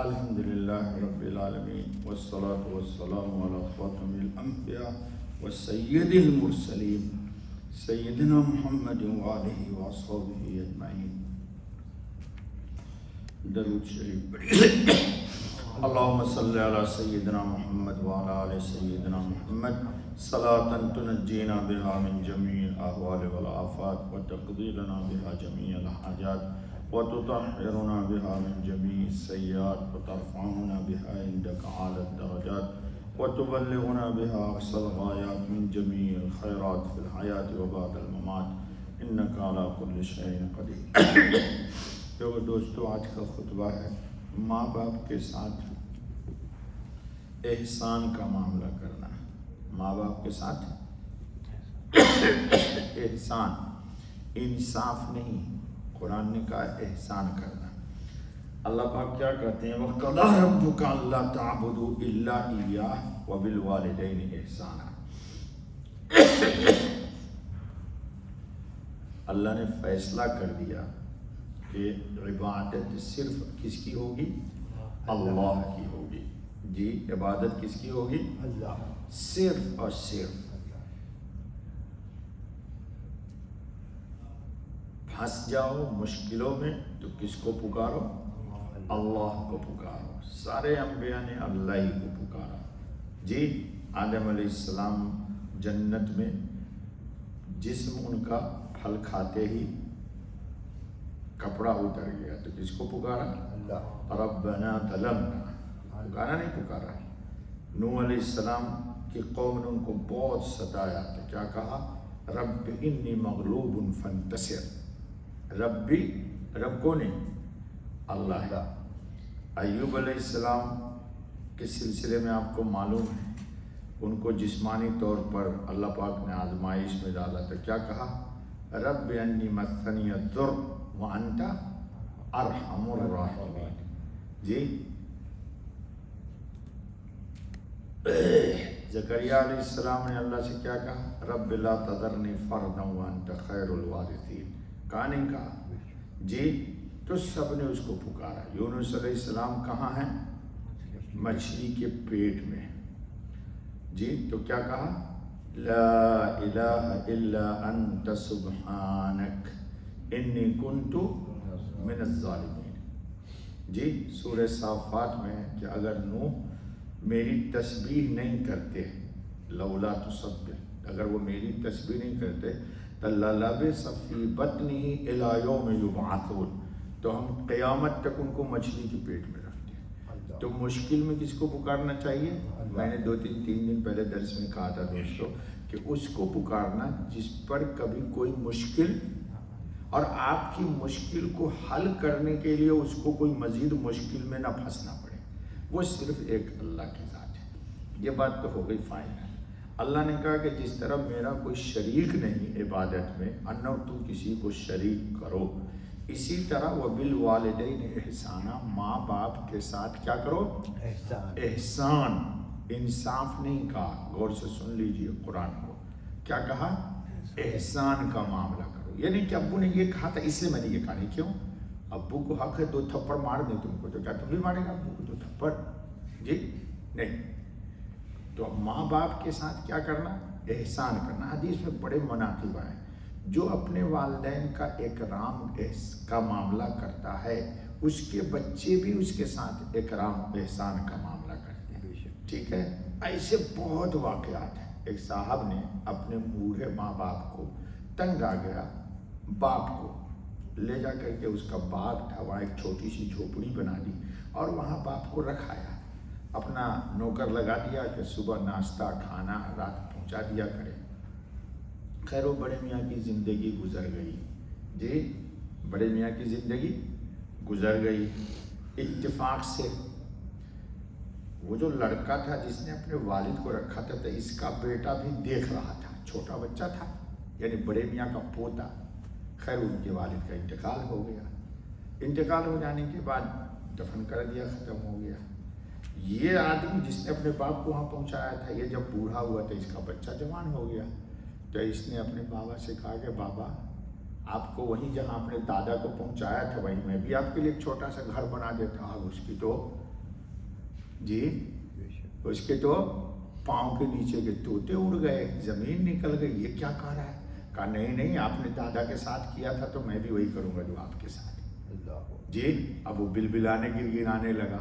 الحمد للہ رب العالمین والصلاة والسلام علی خاتم الانبیاء وسید المرسلین سیدنا محمد وآلہ وصحبہ اجمعین. درود شریف پڑھیے. اللہم صلی علی سیدنا محمد وعلی آل سیدنا محمد صلاة تنجینا بها من جمیع الاحوال والآفات وتقضی لنا بها جمیع الحاجات وتطهرنا بها من جميع السيئات وترفعنا بها عندك أعلى الدرجات وتبلغنا بها أقصى الغايات من جميع الخيرات في الحياة وبعد الممات إنك على كل شيء قدير. دوستو، آج کا خطبہ ہے ماں باپ کے ساتھ احسان کا معاملہ کرنا. ماں باپ کے ساتھ احسان، انصاف نہیں. قرآن نے کہا احسان کرنا. اللہ پاک کیا کہتے ہیں؟ وَقَضَىٰ رَبُّكَ أَلَّا تَعْبُدُوا إِلَّا إِيَّاهُ وَبِالْوَالِدَيْنِ إِحْسَانًا. اللہ نے فیصلہ کر دیا کہ عبادت صرف کس کی ہوگی؟ اللہ کی ہوگی. جی، عبادت کس کی ہوگی؟ اللہ. صرف اور صرف. پھنس جاؤ مشکلوں میں تو کس کو پکارو؟ اللہ کو پکارو. سارے انبیاء نے اللہ ہی کو پکارا. جی، آدم علیہ السلام جنت میں جسم ان کا پھل کھاتے ہی کپڑا اتر گیا تو کس کو پکارا؟ اللہ. ربنا ظلمنا. پکارا نہیں پکارا. نوح علیہ السلام کی قوم نے ان کو بہت ستایا تو کیا کہا؟ رب انی مغلوب فانتصر. ربی، رب کو نہیں، اللہ ہے. ایوب علیہ السلام کے سلسلے میں آپ کو معلوم ہے، ان کو جسمانی طور پر اللہ پاک نے آزمائش میں ڈالا تو کیا کہا؟ رب انی مسنی الضر وانت ارحم الراحمین. جی، زکریا علیہ السلام نے اللہ سے کیا کہا؟ رب لا تذرنی فردا وانت خیر الوارثین. کہا نہیں کہا؟ جی، تو سب نے اس کو پکارا. یونس علیہ السلام کہاں ہیں؟ مچھلی کے پیٹ میں. جی، تو کیا کہا؟ لا الہ الا انت سبحانک انی کنت من الظالمین. جی، سورہ صافات میں ہے کہ اگر نوح میری تسبیح نہیں کرتے، لولا تسبح، اگر وہ میری تسبیح نہیں کرتے لَلَبِثَ فِي بَطْنِهِ إِلَىٰ يَوْمِ يُبْعَثُونَ، تو ہم قیامت تک ان کو مچھلی کے پیٹ میں رکھتے ہیں. تو مشکل میں کس کو پکارنا چاہیے؟ میں نے 2-3 دن پہلے درس میں کہا تھا دوستو کہ اس کو پکارنا جس پر کبھی کوئی مشکل، اور آپ کی مشکل کو حل کرنے کے لیے اس کو کوئی مزید مشکل میں نہ پھنسنا پڑے. وہ صرف ایک اللہ کی ذات ہے. یہ بات تو ہو گئی فائنل. اللہ نے کہا کہ جس طرح میرا کوئی شریک نہیں عبادت میں، انو تم کسی کو شریک کرو، اسی طرح وبالوالدین احسانا، ماں باپ کے ساتھ کیا کرو؟ احسان. انصاف نہیں کہا. غور سے سن لیجئے قرآن کو. کیا کہا؟ احسان کا معاملہ کرو. یعنی کہ ابو نے یہ کہا تھا اس لیے میں نے یہ کہا نہیں. کیوں؟ ابو کو حق ہے 2 تھپڑ مار دیں تم کو، تو کیا تم بھی مارے گا ابو کو 2 تھپڑ؟ جی نہیں. تو ماں باپ کے ساتھ کیا کرنا؟ احسان کرنا. حدیث میں بڑے مناقب ہیں. جو اپنے والدین کا اکرام کا معاملہ کرتا ہے، اس کے بچے بھی اس کے ساتھ اکرام احسان کا معاملہ کرتے ہیں. ٹھیک ہے؟ ایسے بہت واقعات ہیں. ایک صاحب نے اپنے بوڑھے ماں باپ کو، تنگ آ گیا، باپ کو لے جا کر کے اس کا باغ تھا، وہاں ایک چھوٹی سی جھوپڑی بنا دی اور وہاں باپ کو رکھایا. اپنا نوکر لگا دیا کہ صبح ناشتہ کھانا رات پہنچا دیا کرے. خیر وہ بڑے میاں کی زندگی گزر گئی. جی، بڑے میاں کی زندگی گزر گئی. اتفاق سے وہ جو لڑکا تھا جس نے اپنے والد کو رکھا تھا تو اس کا بیٹا بھی دیکھ رہا تھا. چھوٹا بچہ تھا، یعنی بڑے میاں کا پوتا. خیر ان کے والد کا انتقال ہو گیا. انتقال ہو جانے کے بعد دفن کر دیا، ختم ہو گیا. یہ آدمی جس نے اپنے باپ کو وہاں پہنچایا تھا، یہ جب بوڑھا ہوا تو اس کا بچہ جوان ہو گیا. تو اس نے اپنے بابا سے کہا کہ بابا آپ کو وہیں جہاں اپنے دادا کو پہنچایا تھا وہیں میں بھی آپ کے لیے ایک چھوٹا سا گھر بنا دیتا ہوں. اس کی تو جی اس کے تو پاؤں کے نیچے کے طوطے اڑ گئے, زمین نکل گئی, یہ کیا کہہ رہا ہے؟ کہا نہیں آپ نے دادا کے ساتھ کیا تھا تو میں بھی وہی کروں گا جو آپ کے ساتھ. جی اب وہ بلبلانے گڑگڑانے لگا.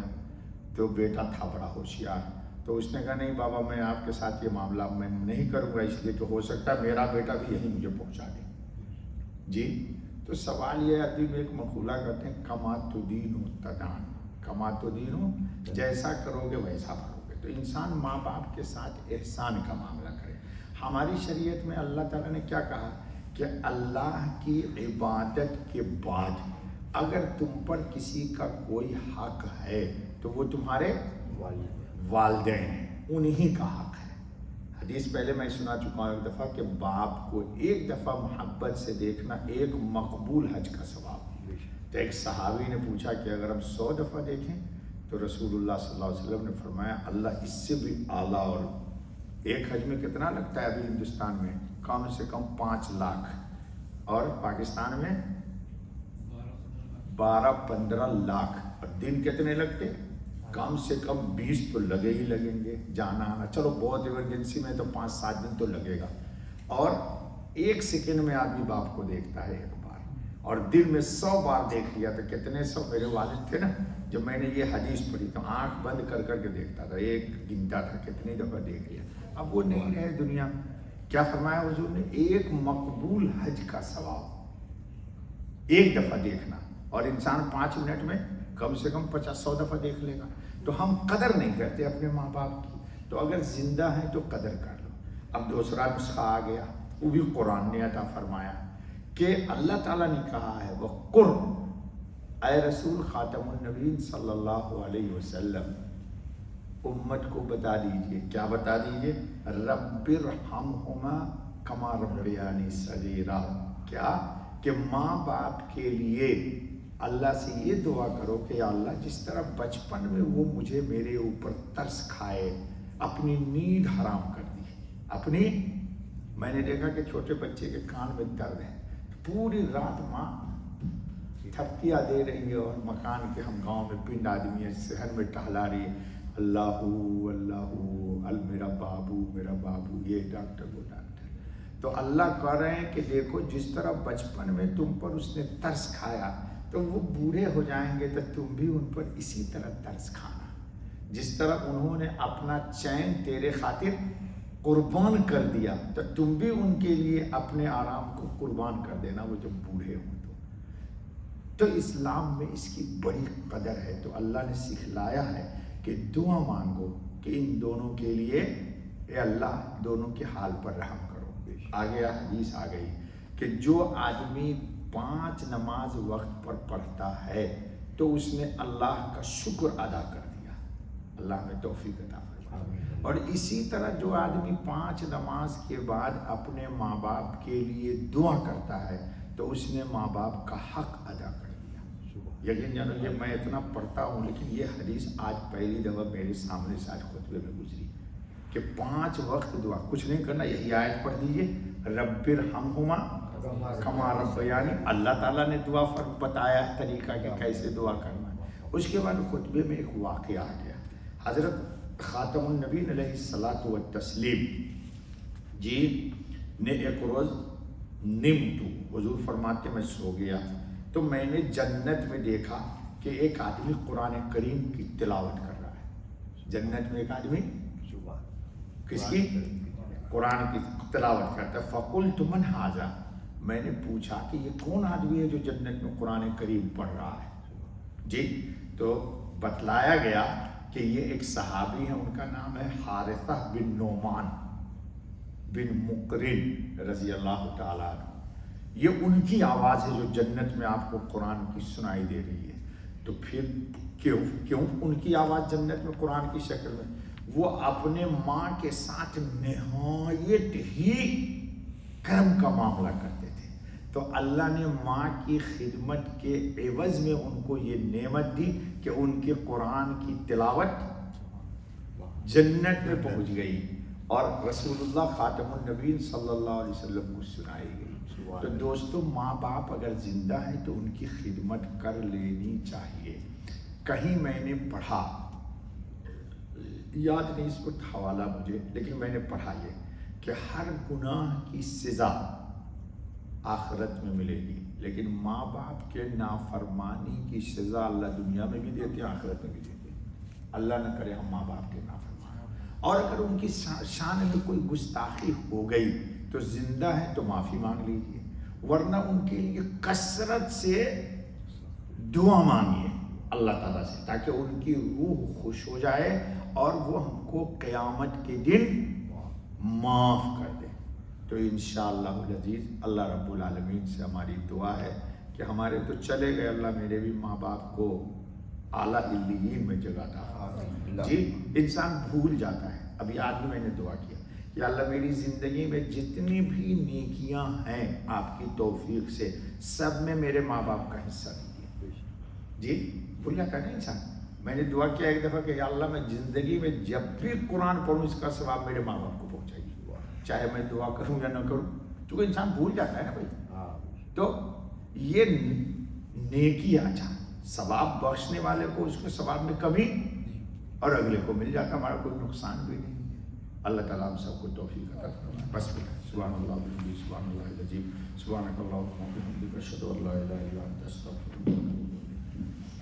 تو بیٹا تھا بڑا ہوشیار, تو اس نے کہا نہیں بابا میں آپ کے ساتھ یہ معاملہ میں نہیں کروں گا, اس لیے کہ ہو سکتا ہے میرا بیٹا بھی یہیں مجھے پہنچا دے. جی تو سوال یہ عربی میں ایک مقولہ کرتے ہیں کما تدین تدان, کما تدین جیسا کرو گے ویسا بھرو گے. تو انسان ماں باپ کے ساتھ احسان کا معاملہ کرے. ہماری شریعت میں اللہ تعالیٰ نے کیا کہا کہ اللہ کی عبادت کے بعد اگر تم پر کسی کا کوئی حق ہے تو وہ تمہارے والدین ہیں, انہی کا حق ہے. حدیث پہلے میں سنا چکا ہوں ایک دفعہ کہ باپ کو ایک دفعہ محبت سے دیکھنا ایک مقبول حج کا ثواب. تو ایک صحابی نے پوچھا کہ اگر ہم 100 دفعہ دیکھیں تو رسول اللہ صلی اللہ علیہ وسلم نے فرمایا اللہ اس سے بھی اعلیٰ. اور ایک حج میں کتنا لگتا ہے ابھی ہندوستان میں؟ کم سے کم 5 لاکھ, اور پاکستان میں 12-15 لاکھ. اور دن کتنے لگتے؟ کم سے کم 20 تو لگے ہی لگیں گے جانا آنا. چلو بہت ایمرجنسی میں تو 5-7 دن تو لگے گا. اور 1 سیکنڈ میں آدمی باپ کو دیکھتا ہے ایک بار, اور دن میں 100 بار دیکھ لیا. تو کتنے 100 میرے والد تھے نا, جب میں نے یہ حدیث پڑھی تو آنکھ بند کر کے دیکھتا تھا, ایک گنتا تھا کتنی دفعہ دیکھ لیا. اب وہ نہیں رہے دنیا. کیا فرمایا حضور نے؟ ایک مقبول حج کا ثواب ایک دفعہ دیکھنا, اور انسان 5 منٹ میں کم سے کم 50-100 دفعہ دیکھ لے گا. تو ہم قدر نہیں کرتے اپنے ماں باپ کی. تو اگر زندہ ہیں تو قدر کر لو. اب دوسرا نسخہ آ گیا, وہ بھی قرآن نے عطا فرمایا کہ اللہ تعالیٰ نے کہا ہے وَقُلْ اے رسول خاتم النبیین صلی اللہ علیہ وسلم امت کو بتا دیجئے. کیا بتا دیجئے؟ رب ارحمہما کما ربیانی صغیرا. کیا کہ ماں باپ کے لیے اللہ سے یہ دعا کرو کہ یا اللہ جس طرح بچپن میں وہ مجھے میرے اوپر ترس کھائے, اپنی نیند حرام کر دی. اپنی میں نے دیکھا کہ چھوٹے بچے کے کان میں درد ہے, پوری رات ماں تھپکیاں دے رہی ہے, اور مکان کے ہم گاؤں میں پنڈ آدمی ہے صحن میں ٹہلا رہی ہے اللہ اللہ میرا بابو, یہ ڈاکٹر وہ ڈاکٹر. تو اللہ کہہ رہے ہیں کہ دیکھو جس طرح بچپن میں تم پر اس نے ترس کھایا تو وہ بوڑھے ہو جائیں گے تو تم بھی ان پر اسی طرح ترس کھانا. جس طرح انہوں نے اپنا چین تیرے خاطر قربان کر دیا تو تم بھی ان کے لیے اپنے آرام کو قربان کر دینا وہ جب بوڑھے ہوں تو اسلام میں اس کی بڑی قدر ہے. تو اللہ نے سکھلایا ہے کہ دعا مانگو کہ ان دونوں کے لیے اے اللہ دونوں کے حال پر رحم کرو. آگے حدیث آ گئی کہ جو آدمی 5 نماز وقت پر پڑھتا ہے تو اس نے اللہ کا شکر ادا کر دیا. اللہ میں توفیق عطا فرمائے. اور اسی طرح جو آدمی 5 نماز کے بعد اپنے ماں باپ کے لیے دعا کرتا ہے تو اس نے ماں باپ کا حق ادا کر دیا. یقین جانو یہ میں اتنا پڑھتا ہوں لیکن یہ حدیث آج پہلی دفعہ میرے سامنے سے آج خطبے میں گزری کہ 5 وقت دعا, کچھ نہیں کرنا, یہی آیت پڑھ دیجیے رب ارحمہما کما ربیانی. اللہ تعالیٰ نے دعا بتایا ہے طریقہ کہ کیسے دعا کرنا ہے. اس کے بعد خطبے میں ایک واقعہ آ گیا. حضرت خاتم النبیین علیہ الصلاۃ والتسلیم جی نے ایک روز نمتو, حضور فرماتے میں سو گیا تو میں نے جنت میں دیکھا کہ ایک آدمی قرآن کریم کی تلاوت کر رہا ہے. جنت میں ایک آدمی کس کی قرآن کی تلاوت کرتا ہے. فقلت من ھذا, میں نے پوچھا کہ یہ کون آدمی ہے جو جنت میں قرآن کریم پڑھ رہا ہے. جی تو بتلایا گیا کہ یہ ایک صحابی ہیں, ان کا نام ہے حارثہ بن نعمان بن مقرن رضی اللہ تعالیٰ عنہ. یہ ان کی آواز ہے جو جنت میں آپ کو قرآن کی سنائی دے رہی ہے. تو پھر کیوں ان کی آواز جنت میں قرآن کی شکل میں؟ وہ اپنے ماں کے ساتھ نہایت ہی کرم کا معاملہ کرتے تھے. تو اللہ نے ماں کی خدمت کے عوض میں ان کو یہ نعمت دی کہ ان کے قرآن کی تلاوت جنت میں پہنچ گئی اور رسول اللہ خاتم النبیین صلی اللہ علیہ وسلم کو سنائی گئی. تو دوستو ماں باپ اگر زندہ ہیں تو ان کی خدمت کر لینی چاہیے. کہیں میں نے پڑھا, یاد نہیں اس وقت حوالہ مجھے, لیکن میں نے پڑھا یہ کہ ہر گناہ کی سزا آخرت میں ملے گی, لیکن ماں باپ کے نافرمانی کی سزا اللہ دنیا میں بھی دیتے ہیں, آخرت میں بھی دیتے ہیں. اللہ نہ کرے ہم ماں باپ کے نافرمان. اور اگر ان کی شان میں کوئی گستاخی ہو گئی تو زندہ ہے تو معافی مانگ لیجیے, ورنہ ان کے لیے کثرت سے دعا مانگیے اللہ تعالیٰ سے, تاکہ ان کی روح خوش ہو جائے اور وہ ہم کو قیامت کے دن معاف کر دے. تو انشاءاللہ العزیز اللہ رب العالمین سے ہماری دعا ہے کہ ہمارے تو چلے گئے, اللہ میرے بھی ماں باپ کو اعلیٰ علیین میں جگہ عطا فرمائے. جی انسان بھول جاتا ہے. ابھی آج بھی میں نے دعا کیا کہ اللہ میری زندگی میں جتنی بھی نیکیاں ہیں آپ کی توفیق سے سب میں میرے ماں باپ کا حصہ دیجیے. جی بھول جاتا ہے انسان. میں نے دعا کیا ایک دفعہ کہ یا اللہ میں زندگی میں جب بھی قرآن پڑھوں اس کا ثواب میرے ماں باپ کو پہنچائیے, چاہے میں دعا کروں یا نہ کروں, کیونکہ انسان بھول جاتا ہے نا بھائی. تو یہ نیکی اچھا ثواب بخشنے والے کو اس کے ثواب میں کمی اور اگلے کو مل جاتا, ہمارا کوئی نقصان بھی نہیں ہے. اللہ تعالیٰ ہم سب کو توفیق عطا فرمائے. بس سبحان اللہ العظیم, سبحان اللہ العظیم, سبحانک اللہم و بحمدک, اشہد ان لا الہ الا انت, استغفرک.